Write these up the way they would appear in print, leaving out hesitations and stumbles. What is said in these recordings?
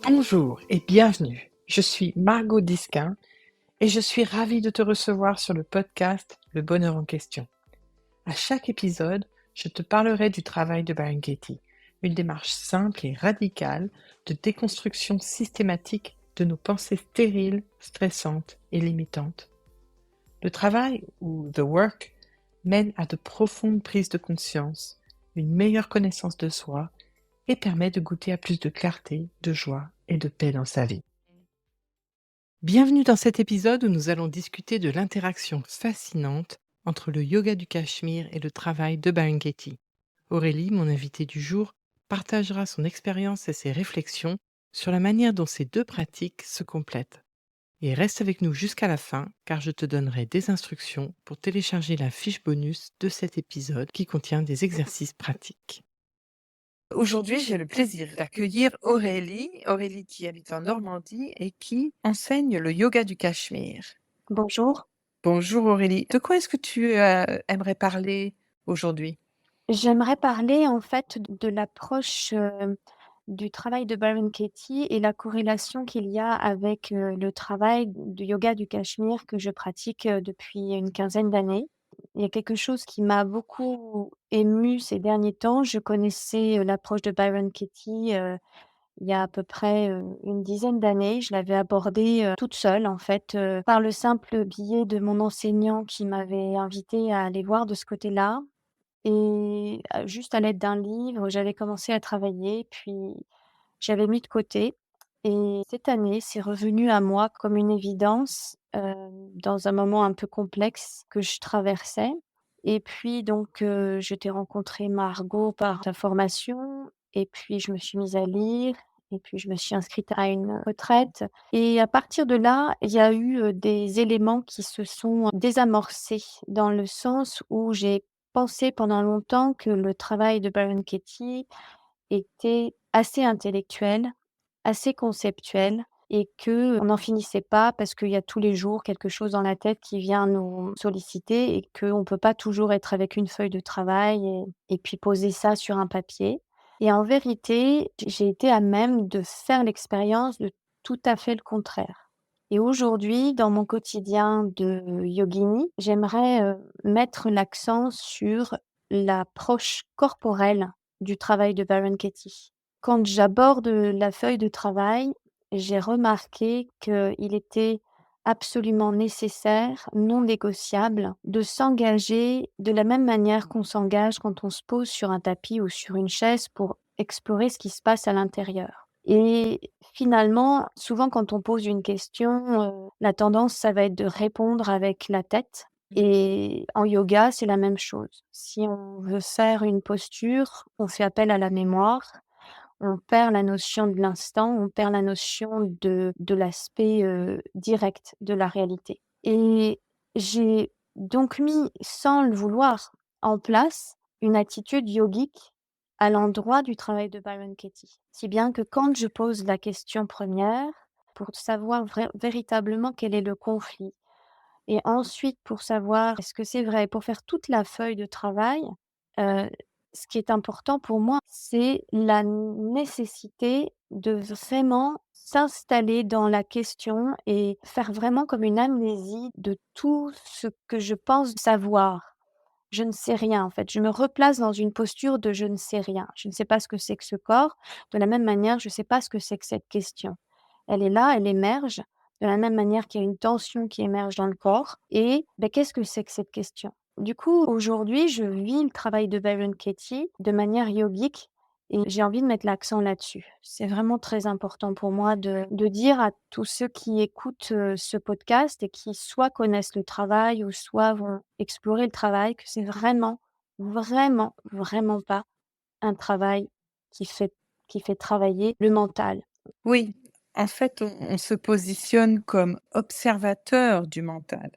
Bonjour et bienvenue. Je suis Margot Disquin et je suis ravie de te recevoir sur le podcast Le Bonheur en question. À chaque épisode, je te parlerai du travail de Byron Katie, une démarche simple et radicale de déconstruction systématique de nos pensées stériles, stressantes et limitantes. Le travail, ou the work, mène à de profondes prises de conscience, une meilleure connaissance de soi et permet de goûter à plus de clarté, de joie et de paix dans sa vie. Bienvenue dans cet épisode où nous allons discuter de l'interaction fascinante entre le yoga du Cachemire et le travail de Byron Katie. Aurélie, mon invitée du jour, partagera son expérience et ses réflexions sur la manière dont ces deux pratiques se complètent. Et reste avec nous jusqu'à la fin car je te donnerai des instructions pour télécharger la fiche bonus de cet épisode qui contient des exercices pratiques. Aujourd'hui, j'ai le plaisir d'accueillir Aurélie qui habite en Normandie et qui enseigne le yoga du Cachemire. Bonjour, Bonjour Aurélie, de quoi est-ce que tu aimerais parler aujourd'hui? j'aimerais parler en fait de l'approche, du travail de Byron Katie et la corrélation qu'il y a avec, le travail du yoga du Cachemire que je pratique, depuis une quinzaine d'années. Il y a quelque chose qui m'a beaucoup émue ces derniers temps. Je connaissais, l'approche de Byron Katie, il y a à peu près, une dizaine d'années. Je l'avais abordée, toute seule en fait, par le simple biais de mon enseignant qui m'avait invitée à aller voir de ce côté-là. Et juste à l'aide d'un livre, j'avais commencé à travailler, puis j'avais mis de côté et cette année, c'est revenu à moi comme une évidence, dans un moment un peu complexe que je traversais et puis donc je t'ai rencontré Margot par ta formation et puis je me suis mise à lire et puis je me suis inscrite à une retraite et à partir de là, il y a eu, des éléments qui se sont désamorcés dans le sens où j'ai pensé pendant longtemps que le travail de Byron Katie était assez intellectuel, assez conceptuel et qu'on n'en finissait pas parce qu'il y a tous les jours quelque chose dans la tête qui vient nous solliciter et qu'on ne peut pas toujours être avec une feuille de travail et puis poser ça sur un papier. Et en vérité, j'ai été à même de faire l'expérience de tout à fait le contraire. Et aujourd'hui, dans mon quotidien de yogini, j'aimerais, mettre l'accent sur l'approche corporelle du travail de Byron Katie. Quand j'aborde la feuille de travail, j'ai remarqué qu'il était absolument nécessaire, non négociable, de s'engager de la même manière qu'on s'engage quand on se pose sur un tapis ou sur une chaise pour explorer ce qui se passe à l'intérieur. Et finalement, souvent quand on pose une question, la tendance, ça va être de répondre avec la tête et en yoga, c'est la même chose. Si on veut faire une posture, on fait appel à la mémoire, on perd la notion de l'instant, on perd la notion de l'aspect, direct de la réalité. Et j'ai donc mis, sans le vouloir, en place une attitude yogique à l'endroit du travail de Byron Katie. Si bien que quand je pose la question première, pour savoir véritablement quel est le conflit et ensuite pour savoir est-ce que c'est vrai, pour faire toute la feuille de travail, heu, ce qui est important pour moi, c'est la nécessité de vraiment s'installer dans la question et faire vraiment comme une amnésie de tout ce que je pense savoir. Je ne sais rien en fait. Je me replace dans une posture de je ne sais rien. Je ne sais pas ce que c'est que ce corps. De la même manière, je ne sais pas ce que c'est que cette question. Elle est là, elle émerge, de la même manière qu'il y a une tension qui émerge dans le corps et qu'est-ce que c'est que cette question? Du coup, aujourd'hui, je vis le travail de Byron Katie de manière yogique et j'ai envie de mettre l'accent là-dessus. C'est vraiment très important pour moi de dire à tous ceux qui écoutent, ce podcast et qui soit connaissent le travail ou soit vont explorer le travail, que c'est vraiment, vraiment, vraiment pas un travail qui fait qui fait travailler le mental. Oui, en fait, on se positionne comme observateur du mental.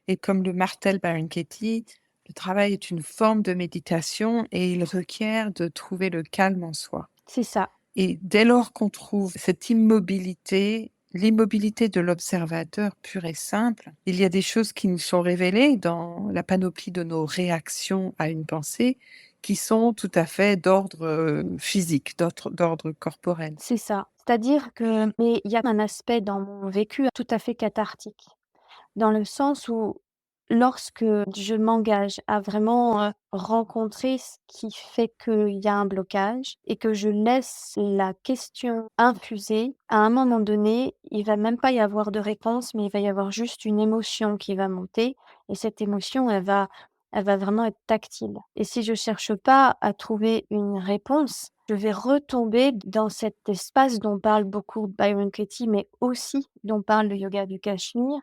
Et comme le martèle Byron Katie, le travail est une forme de méditation et il requiert de trouver le calme en soi. C'est ça. Et dès lors qu'on trouve cette immobilité, l'immobilité de l'observateur pur et simple, il y a des choses qui nous sont révélées dans la panoplie de nos réactions à une pensée qui sont tout à fait d'ordre physique, d'ordre corporel. C'est ça. C'est-à-dire que mais il y a un aspect dans mon vécu tout à fait cathartique. Dans le sens où lorsque je m'engage à vraiment, rencontrer ce qui fait qu'il y a un blocage et que je laisse la question infuser, à un moment donné, il va même pas y avoir de réponse, mais il va y avoir juste une émotion qui va monter et cette émotion, elle va vraiment être tactile et si je cherche pas à trouver une réponse, je vais retomber dans cet espace dont parle beaucoup Byron Katie, mais aussi dont parle le yoga du Cachemire,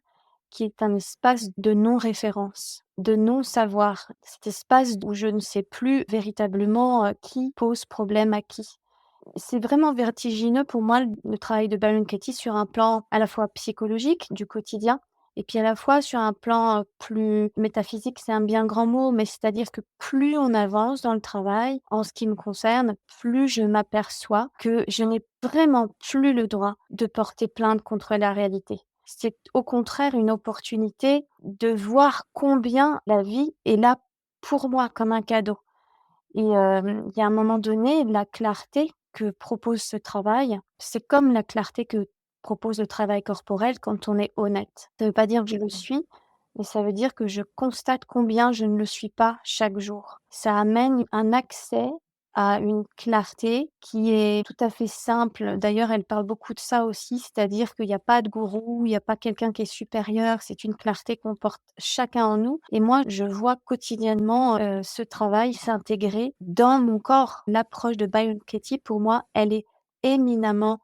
qui est un espace de non-référence, de non-savoir. Cet espace où je ne sais plus véritablement, qui pose problème à qui. C'est vraiment vertigineux pour moi le travail de Byron Katie sur un plan à la fois psychologique, du quotidien et puis à la fois sur un plan, plus métaphysique, c'est un bien grand mot, mais c'est-à-dire que plus on avance dans le travail, en ce qui me concerne, plus je m'aperçois que je n'ai vraiment plus le droit de porter plainte contre la réalité. C'est au contraire une opportunité de voir combien la vie est là pour moi comme un cadeau. Et il y a un moment donné, la clarté que propose ce travail, c'est comme la clarté que propose le travail corporel quand on est honnête. Ça veut pas dire que je le suis, mais ça veut dire que je constate combien je ne le suis pas chaque jour. Ça amène un accès à une clarté qui est tout à fait simple. D'ailleurs, elle parle beaucoup de ça aussi, c'est-à-dire qu'il y a pas de gourou, il y a pas quelqu'un qui est supérieur, c'est une clarté qu'on porte chacun en nous et moi, je vois quotidiennement, ce travail s'intégrer dans mon corps. L'approche de Byron Katie, pour moi, elle est éminemment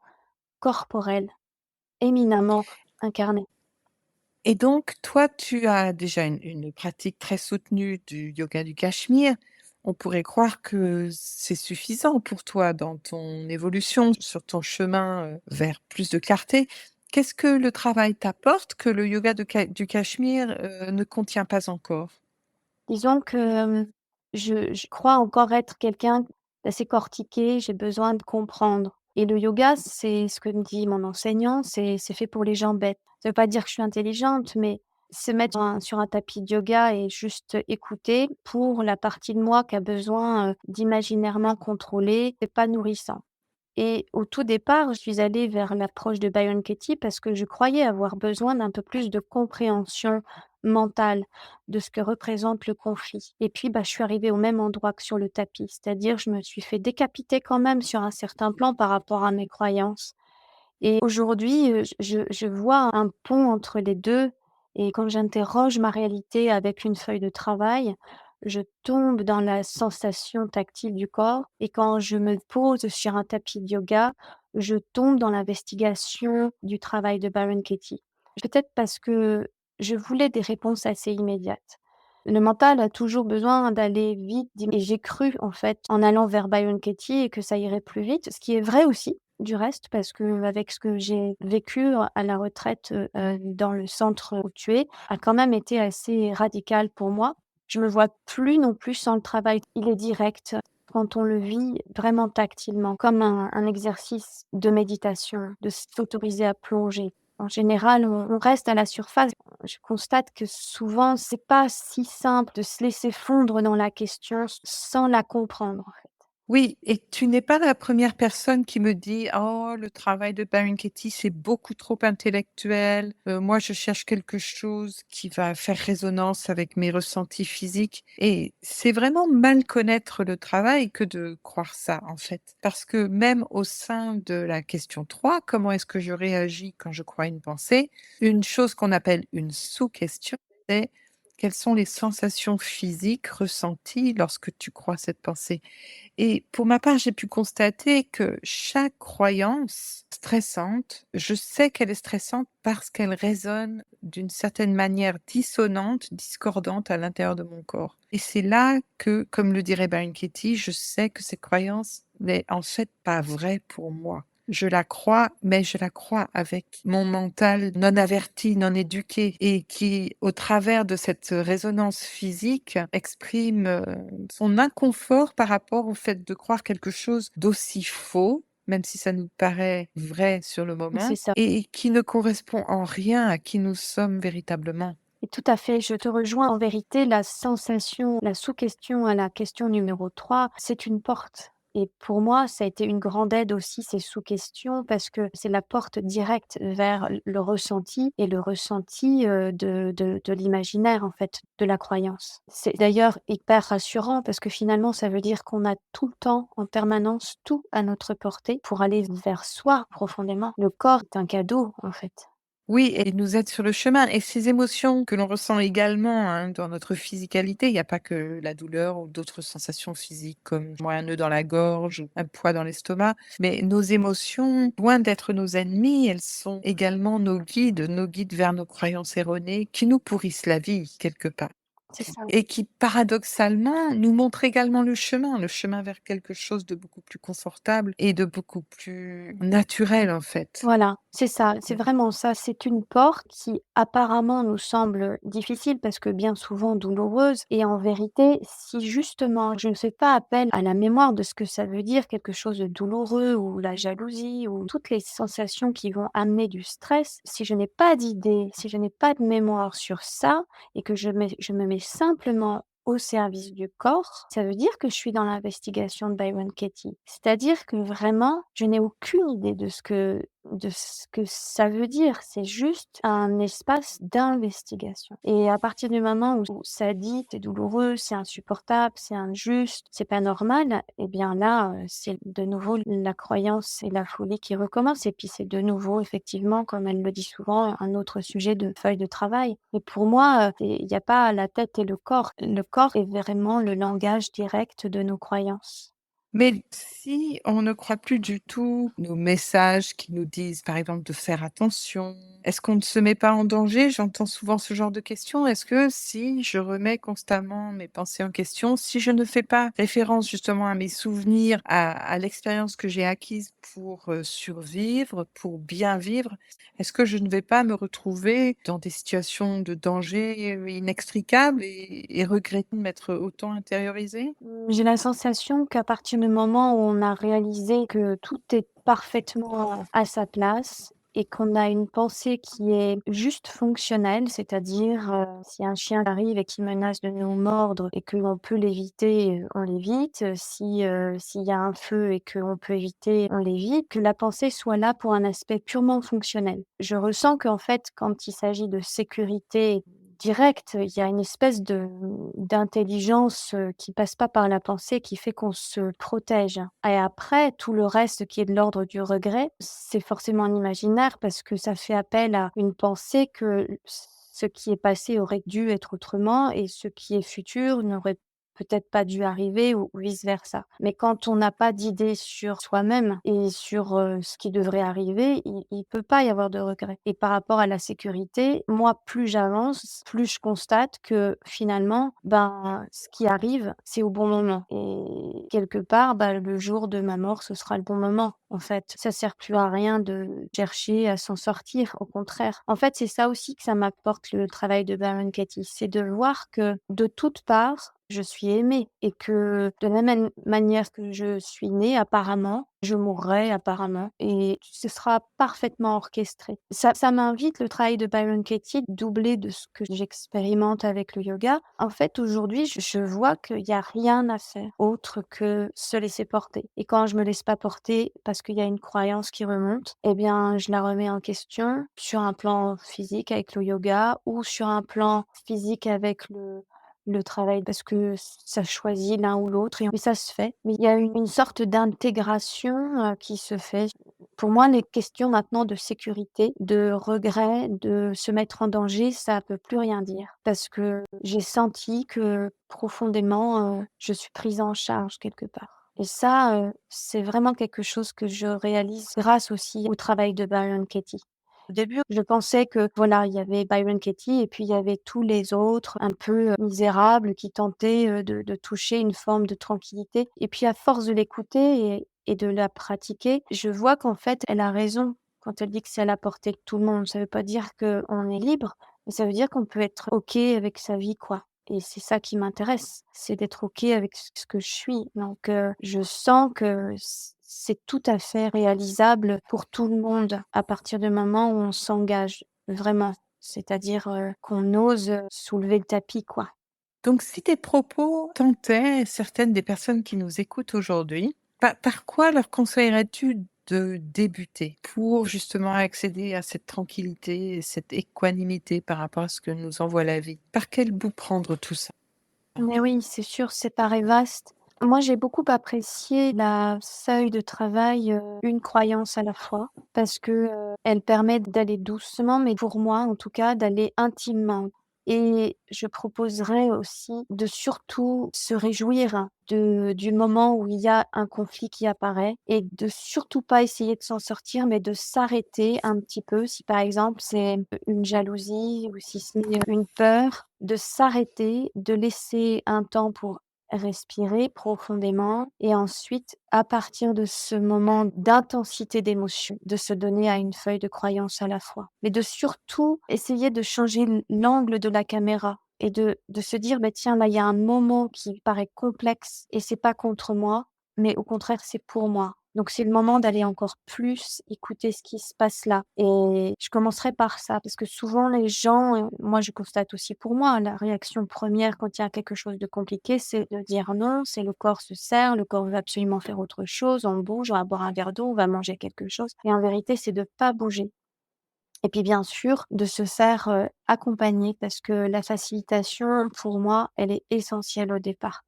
corporelle, éminemment incarnée. Et donc, toi, tu as déjà une pratique très soutenue du yoga du Cachemire. On pourrait croire que c'est suffisant pour toi dans ton évolution, sur ton chemin, vers plus de clarté. Qu'est-ce que le travail t'apporte que le yoga du Cachemire, ne contient pas encore? Disons que, je crois encore être quelqu'un d'assez cortiqué, j'ai besoin de comprendre et le yoga, c'est ce que me dit mon enseignant, c'est fait pour les gens bêtes. Ça veut pas dire que je suis intelligente, mais se mettre sur un tapis de yoga et juste écouter, pour la partie de moi qui a besoin, d'imaginairement contrôler, c'est pas nourrissant. Et au tout départ, je suis allée vers l'approche de Byron Katie parce que je croyais avoir besoin d'un peu plus de compréhension mentale de ce que représente le conflit. Et puis, bah, je suis arrivée au même endroit que sur le tapis, c'est-à-dire je me suis fait décapiter quand même sur un certain plan par rapport à mes croyances. Et aujourd'hui, je vois un pont entre les 2. Et quand j'interroge ma réalité avec une feuille de travail, je tombe dans la sensation tactile du corps et quand je me pose sur un tapis de yoga, je tombe dans l'investigation du travail de Byron Katie. Peut-être parce que je voulais des réponses assez immédiates. Le mental a toujours besoin d'aller vite et j'ai cru, en fait, en allant vers Byron Katie et que ça irait plus vite, ce qui est vrai aussi, du reste, parce qu'avec ce que j'ai vécu à la retraite, dans le centre où tu es, a quand même été assez radical pour moi. Je me vois plus non plus sans le travail. Il est direct quand on le vit vraiment tactilement, comme un exercice de méditation, de s'autoriser à plonger. En général, on reste à la surface. Je constate que souvent, c'est pas si simple de se laisser fondre dans la question sans la comprendre. Oui, et tu n'es pas la première personne qui me dit: «Oh, le travail de Byron Katie, c'est beaucoup trop intellectuel. Moi, je cherche quelque chose qui va faire résonance avec mes ressentis physiques» et c'est vraiment mal connaître le travail que de croire ça, en fait. Parce que même au sein de la question 3, comment est-ce que je réagis quand je crois une pensée? Une chose qu'on appelle une sous-question, c'est: quelles sont les sensations physiques ressenties lorsque tu crois cette pensée? Et pour ma part, j'ai pu constater que chaque croyance stressante, je sais qu'elle est stressante parce qu'elle résonne d'une certaine manière dissonante, discordante à l'intérieur de mon corps. Et c'est là que, comme le dirait Byron Katie, je sais que cette croyance n'est en fait pas vraie pour moi. Je la crois, mais je la crois avec mon mental non averti, non éduqué et qui, au travers de cette résonance physique, exprime, son inconfort par rapport au fait de croire quelque chose d'aussi faux, même si ça nous paraît vrai sur le C'est moment ça. et qui ne correspond en rien à qui nous sommes véritablement. Et tout à fait, je te rejoins. En vérité, la sensation, la sous-question à la question numéro 3, c'est une porte Et pour moi, ça a été une grande aide aussi ces sous-questions parce que c'est la porte directe vers le ressenti et le ressenti, de l'imaginaire en fait, de la croyance. C'est d'ailleurs hyper rassurant parce que finalement ça veut dire qu'on a tout le temps, en permanence, tout à notre portée pour aller vers soi profondément. Le corps est un cadeau en fait. Oui, et il nous aide sur le chemin et ces émotions que l'on ressent également, hein, dans notre physicalité, il n'y a pas que la douleur ou d'autres sensations physiques comme moi, un nœud dans la gorge, un poids dans l'estomac, mais nos émotions, loin d'être nos ennemis, elles sont également nos guides vers nos croyances erronées qui nous pourrissent la vie quelque part. C'est ça. Et qui paradoxalement nous montre également le chemin vers quelque chose de beaucoup plus confortable et de beaucoup plus naturel en fait. Voilà, c'est ça, c'est Mmh. vraiment ça. C'est une porte qui apparemment nous semble difficile parce que bien souvent douloureuse et en vérité, si justement je ne fais pas appel à la mémoire de ce que ça veut dire quelque chose de douloureux ou la jalousie ou toutes les sensations qui vont amener du stress, si je n'ai pas d'idée, si je n'ai pas de mémoire sur ça et que je me mets simplement au service du corps, ça veut dire que je suis dans l'investigation de Byron Katie. C'est-à-dire que vraiment, je n'ai aucune idée de ce que ça veut dire. C'est juste un espace d'investigation et à partir du moment où ça dit: «C'est douloureux, c'est insupportable, c'est injuste, c'est pas normal», et bien là, c'est de nouveau la croyance et la folie qui recommencent et puis c'est de nouveau effectivement, comme elle le dit souvent, un autre sujet de feuille de travail. Et pour moi, il y a pas la tête et le corps. Le corps est vraiment le langage direct de nos croyances. Mais si on ne croit plus du tout nos messages qui nous disent, par exemple, de faire attention, est-ce qu'on ne se met pas en danger? J'entends souvent ce genre de questions. Est-ce que si je remets constamment mes pensées en question, si je ne fais pas référence justement à mes souvenirs, à l'expérience que j'ai acquise pour survivre, pour bien vivre, est-ce que je ne vais pas me retrouver dans des situations de danger inextricables et regretter de m'être autant intériorisée? J'ai la sensation qu'à partir du moment où on a réalisé que tout est parfaitement à sa place et qu'on a une pensée qui est juste fonctionnelle, c'est-à-dire, si un chien arrive et qui menace de nous mordre et que l'on peut l'éviter, on l'évite. S'il y a un feu et qu'on peut éviter, on l'évite. Que la pensée soit là pour un aspect purement fonctionnel. Je ressens qu'en fait, quand il s'agit de sécurité direct, il y a une espèce de d'intelligence, qui passe pas par la pensée, qui fait qu'on se protège. Et après, tout le reste qui est de l'ordre du regret, c'est forcément un imaginaire parce que ça fait appel à une pensée que ce qui est passé aurait dû être autrement et ce qui est futur n'aurait peut-être pas dû arriver ou vice versa. Mais quand on n'a pas d'idée sur soi-même et sur, ce qui devrait arriver, il peut pas y avoir de regret. Et par rapport à la sécurité, moi, plus j'avance, plus je constate que finalement, ben, ce qui arrive, c'est au bon moment et quelque part, bah, le jour de ma mort, ce sera le bon moment, en fait. Ça sert plus à rien de chercher à s'en sortir, au contraire. En fait, c'est ça aussi que ça m'apporte le travail de Baron Katie, c'est de voir que de toutes parts, je suis aimée et que de la même manière que je suis née apparemment, je mourrai apparemment et ce sera parfaitement orchestré. Ça m'invite le travail de Byron Katie, doublé de ce que j'expérimente avec le yoga. En fait, aujourd'hui, je vois qu'il y a rien à faire autre que se laisser porter et quand je me laisse pas porter parce qu'il y a une croyance qui remonte, eh bien, je la remets en question sur un plan physique avec le yoga ou sur un plan physique avec le travail parce que ça choisit l'un ou l'autre et mais ça se fait. Mais il y a une sorte d'intégration, qui se fait. Pour moi, les questions maintenant de sécurité, de regret, de se mettre en danger, ça peut plus rien dire. Parce que j'ai senti que profondément, je suis prise en charge quelque part. Et ça, c'est vraiment quelque chose que je réalise grâce aussi au travail de Byron Katie. Au début, je pensais que voilà, il y avait Byron Katie et puis il y avait tous les autres un peu, misérables qui tentaient, de toucher une forme de tranquillité et puis à force de l'écouter et de la pratiquer, je vois qu'en fait, elle a raison quand elle dit que c'est à la portée de tout le monde. Ça veut pas dire qu'on est libre, mais ça veut dire qu'on peut être OK avec sa vie, quoi et c'est ça qui m'intéresse, c'est d'être OK avec ce que je suis donc je sens que c'est tout à fait réalisable pour tout le monde à partir du moment où on s'engage vraiment. C'est-à-dire, qu'on ose, soulever le tapis, quoi. Donc si tes propos tentaient certaines des personnes qui nous écoutent aujourd'hui, Par quoi leur conseillerais-tu de débuter pour justement accéder à cette tranquillité et cette équanimité par rapport à ce que nous envoie la vie? Par quel bout prendre tout ça? Mais oui, c'est sûr, c'est pareil vaste. Moi, j'ai beaucoup apprécié la feuille de travail, une croyance à la fois, parce que, elle permet d'aller doucement, mais pour moi, en tout cas, d'aller intimement. Et je proposerais aussi de surtout se réjouir du moment où il y a un conflit qui apparaît et de surtout pas essayer de s'en sortir, mais de s'arrêter un petit peu. Si par exemple c'est une jalousie ou si c'est une peur, de s'arrêter, de laisser un temps pour respirer profondément et ensuite, à partir de ce moment d'intensité d'émotion, de se donner à une feuille de croyance à la fois. Mais de surtout essayer de changer l'angle de la caméra et de se dire: «Bah, tiens, là, il y a un moment qui paraît complexe et c'est pas contre moi, mais au contraire, c'est pour moi». Donc c'est le moment d'aller encore plus écouter ce qui se passe là et je commencerai par ça parce que souvent les gens, moi je constate aussi pour moi, la réaction première quand il y a quelque chose de compliqué, c'est de dire non, c'est le corps se serre, le corps veut absolument faire autre chose, on bouge, on va boire un verre d'eau, on va manger quelque chose et en vérité, c'est de pas bouger et puis bien sûr, de se faire, accompagner parce que la facilitation pour moi, elle est essentielle au départ.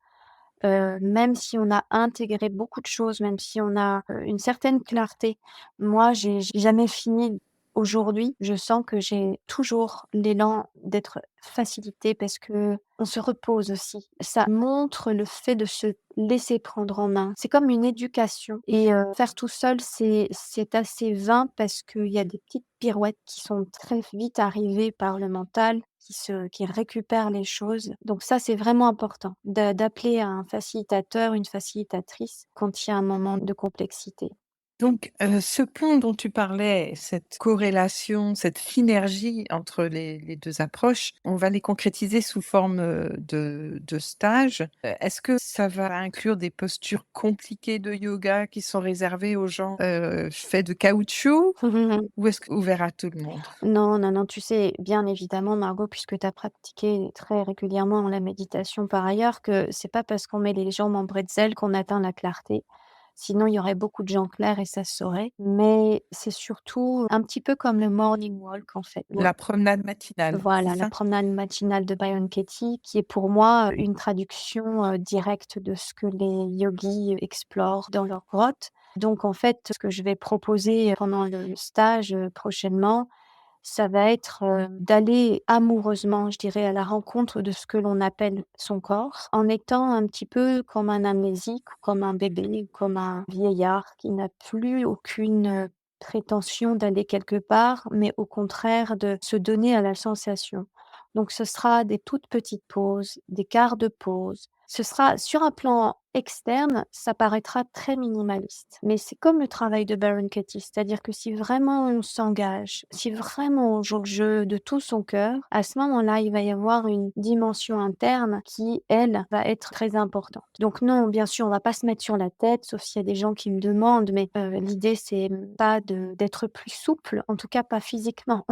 Même si on a intégré beaucoup de choses, même si on a, une certaine clarté, moi j'ai jamais fini. Aujourd'hui, je sens que j'ai toujours l'élan d'être facilitée parce qu'on se repose aussi. Ça montre le fait de se laisser prendre en main. C'est comme une éducation et faire tout seul, c'est assez vain parce qu'il y a des petites pirouettes qui sont très vite arrivées par le mental qui récupère les choses. Donc ça, c'est vraiment important d'appeler un facilitateur, une facilitatrice quand il y a un moment de complexité. Donc, ce pont dont tu parlais, cette corrélation, cette synergie entre les 2 approches, on va les concrétiser sous forme, de stages. Est-ce que ça va inclure des postures compliquées de yoga qui sont réservées aux gens, faits de caoutchouc? Ou est-ce que ouvert à tout le monde? Non, non, non, tu sais bien évidemment, Margot, puisque tu as pratiqué très régulièrement la méditation par ailleurs, que c'est pas parce qu'on met les jambes en bretzel qu'on atteint la clarté. Sinon, il y aurait beaucoup de gens clairs et ça se saurait. Mais c'est surtout un petit peu comme le morning walk, en fait. La promenade matinale, c'est Voilà, la ça? promenade matinale de Byron Katie, qui est pour moi, une traduction, directe de ce que les yogis explorent dans leur grotte. Donc en fait, ce que je vais proposer pendant le stage, prochainement, ça va être, d'aller amoureusement, je dirais, à la rencontre de ce que l'on appelle son corps, en étant un petit peu comme un amnésique, comme un bébé, comme un vieillard qui n'a plus aucune, prétention d'aller quelque part, mais au contraire de se donner à la sensation. Donc ce sera des toutes petites pauses, des quarts de pause. Ce sera sur un plan externe, ça paraîtra très minimaliste, mais c'est comme le travail de Baron Katie, c'est-à-dire que si vraiment on s'engage, si vraiment on joue le jeu de tout son cœur, à ce moment-là, il va y avoir une dimension interne qui, elle, va être très importante. Donc non, bien sûr, on va pas se mettre sur la tête, sauf s'il y a des gens qui me demandent, mais l'idée c'est pas d'être plus souple, en tout cas pas physiquement.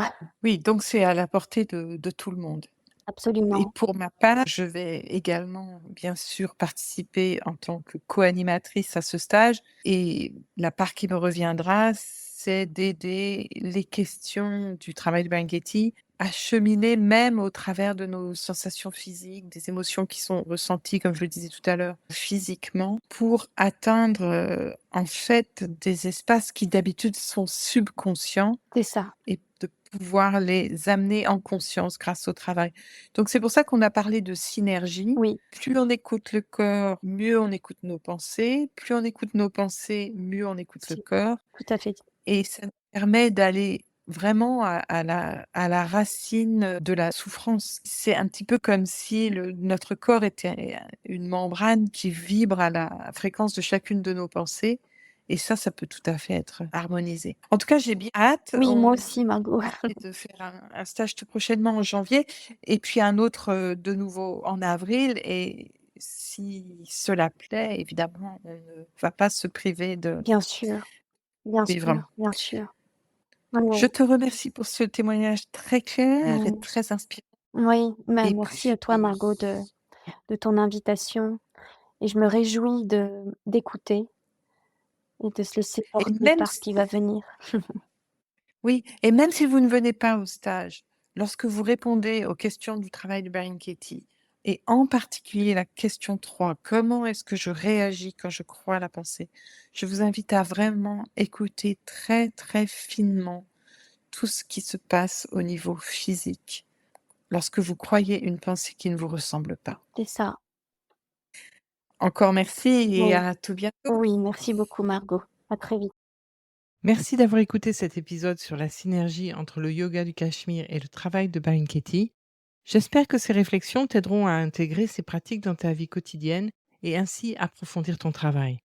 Oui, donc c'est à la portée de tout le monde. Et Absolument. pour ma part, je vais également, bien sûr, participer en tant que co-animatrice à ce stage et la part qui me reviendra, c'est d'aider les questions du travail de Benguetti à cheminer même au travers de nos sensations physiques, des émotions qui sont ressenties, comme je le disais tout à l'heure, physiquement, pour atteindre, en fait, des espaces qui d'habitude sont subconscients C'est ça, et de pouvoir les amener en conscience grâce au travail. Donc c'est pour ça qu'on a parlé de synergie. oui, Plus on écoute le corps, mieux on écoute nos pensées. Plus on écoute nos pensées, mieux on écoute le c'est corps tout à fait. et ça nous permet d'aller vraiment à la racine, de la souffrance. C'est un petit peu comme si notre corps était une membrane qui vibre à la fréquence de chacune de nos pensées et ça peut tout à fait être harmonisé. En tout cas, j'ai bien hâte. Oui, moi On aussi, Margot. et de faire un stage tout prochainement en janvier et puis un autre, de nouveau en avril et si cela plaît, évidemment, on ne va pas se priver de Bien sûr, bien vivre. sûr, bien sûr. Oui, Je oui. te remercie pour ce témoignage très clair et Mmh. très inspirant Oui, et merci à puis toi, Margot, de ton invitation et je me réjouis d'écouter. et de se laisser Et porter même par ce s qui va venir. oui, et même si vous ne venez pas au stage, lorsque vous répondez aux questions du travail de Byron Katie, et en particulier la question 3, comment est-ce que je réagis quand je crois à la pensée? Je vous invite à vraiment écouter très, très finement tout ce qui se passe au niveau physique lorsque vous croyez une pensée qui ne vous ressemble pas. C'est ça. Encore merci et Oui, à tout bientôt. oui, merci beaucoup Margot. À très vite. Merci d'avoir écouté cet épisode sur la synergie entre le yoga du Cachemire et le travail de Byron Katie. J'espère que ces réflexions t'aideront à intégrer ces pratiques dans ta vie quotidienne et ainsi approfondir ton travail.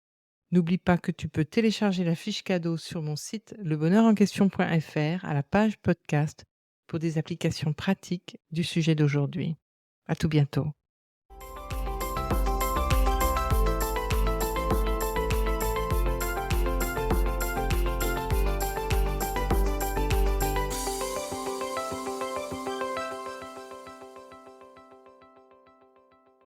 N'oublie pas que tu peux télécharger la fiche cadeau sur mon site lebonheurenquestion.fr à la page podcast pour des applications pratiques du sujet d'aujourd'hui. À tout bientôt.